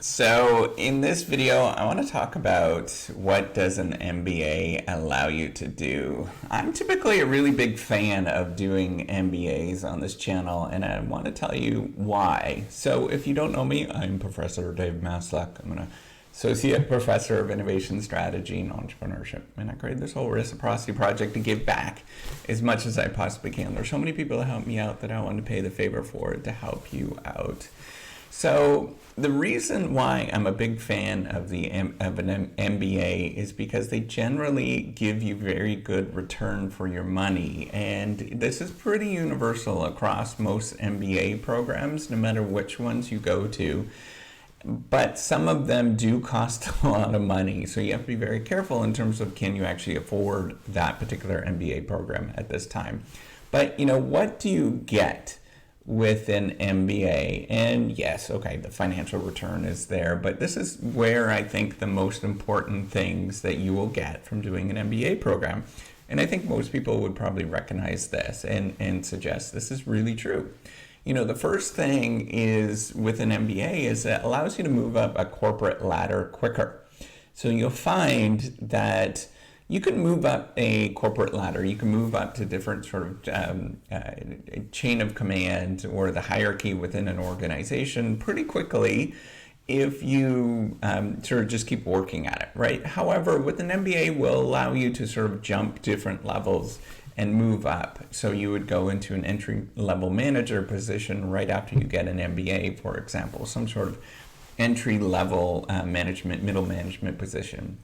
So in this video, I want to talk about what does an MBA allow you to do. I'm typically a really big fan of doing MBAs on this channel, and I want to tell you why. So if you don't know me, I'm Professor Dave Maslach. I'm an Associate Professor of Innovation Strategy and Entrepreneurship, and I created this whole reciprocity project to give back as much as I possibly can. There's so many people that help me out that I want to pay the favor for it to help you out. So the reason why I'm a big fan of an MBA is because they generally give you very good return for your money, and this is pretty universal across most MBA programs, no matter which ones you go to. But some of them do cost a lot of money, so you have to be very careful in terms of can you actually afford that particular MBA program at this time. But what do you get with an MBA? And yes, okay, the financial return is there, but this is where I think the most important things that you will get from doing an MBA program. And I think most people would probably recognize this and suggest this is really true. The first thing is with an MBA is that it allows you to move up a corporate ladder quicker. So you'll find that you can move up a corporate ladder. You can move up to different sort of chain of command or the hierarchy within an organization pretty quickly if you sort of just keep working at it, right? However, with an MBA will allow you to sort of jump different levels and move up. So you would go into an entry-level manager position right after you get an MBA, for example, some sort of entry-level middle management position.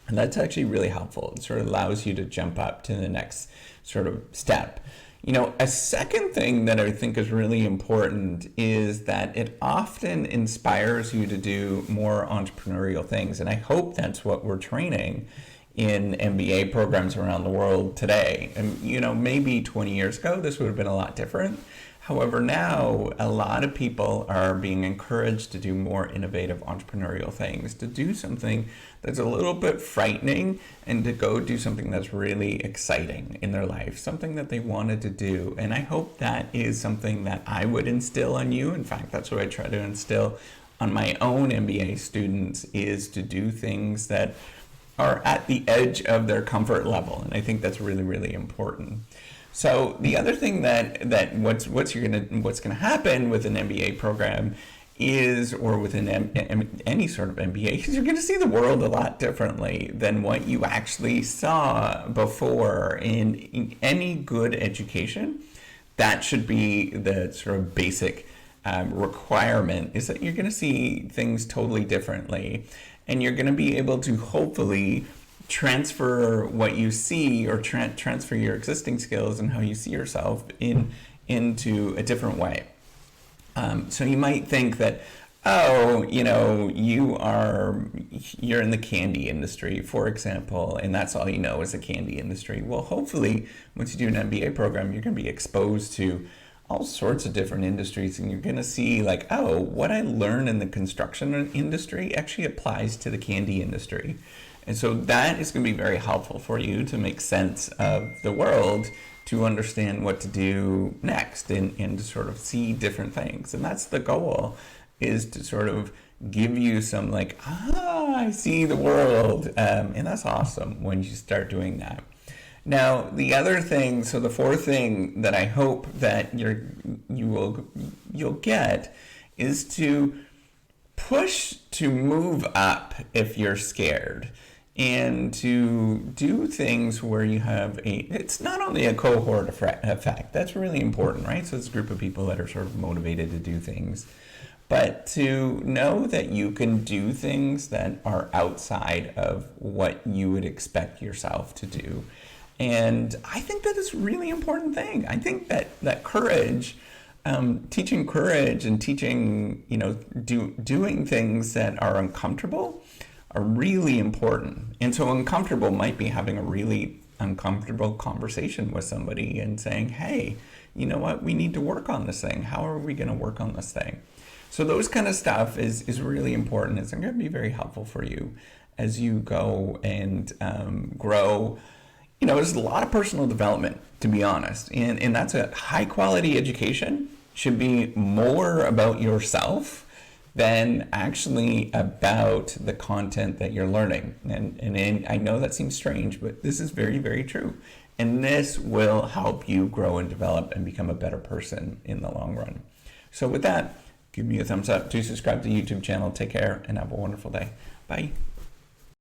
And that's actually really helpful. It sort of allows you to jump up to the next sort of step. A second thing that I think is really important is that it often inspires you to do more entrepreneurial things. And I hope that's what we're training in MBA programs around the world today. And maybe 20 years ago, this would have been a lot different. However, now a lot of people are being encouraged to do more innovative entrepreneurial things, to do something that's a little bit frightening and to go do something that's really exciting in their life, something that they wanted to do. And I hope that is something that I would instill on you. In fact, that's what I try to instill on my own MBA students, is to do things that are at the edge of their comfort level. And I think that's really, really important. So the other thing that what's gonna happen with an MBA program is, or with any sort of MBA, is you're gonna see the world a lot differently than what you actually saw before. In any good education, that should be the sort of basic requirement, is that you're gonna see things totally differently, and you're gonna be able to hopefully transfer what you see, or transfer your existing skills and how you see yourself into a different way. So you might think that, you're in the candy industry, for example, and that's all you know is the candy industry. Well, hopefully, once you do an MBA program, you're going to be exposed to all sorts of different industries, and you're going to see what I learned in the construction industry actually applies to the candy industry. And so that is going to be very helpful for you to make sense of the world, to understand what to do next, and to sort of see different things. And that's the goal, is to sort of give you some I see the world. And that's awesome when you start doing that. Now, the other thing, so the fourth thing that I hope that you'll get is to push to move up if you're scared, and to do things where you have it's not only a cohort effect, that's really important, right? So it's a group of people that are sort of motivated to do things, but to know that you can do things that are outside of what you would expect yourself to do. And I think that is a really important thing. I think that courage, teaching courage and teaching, doing things that are uncomfortable are really important. And so uncomfortable might be having a really uncomfortable conversation with somebody and saying, hey, you know what, we need to work on this thing. How are we going to work on this thing? So those kind of stuff is really important. It's going to be very helpful for you as you go and grow. There's a lot of personal development, to be honest. And that's a high quality education should be more about yourself than actually about the content that you're learning. And I know that seems strange, but this is very, very true. And this will help you grow and develop and become a better person in the long run. So with that, give me a thumbs up, do subscribe to the YouTube channel, take care, and have a wonderful day. Bye.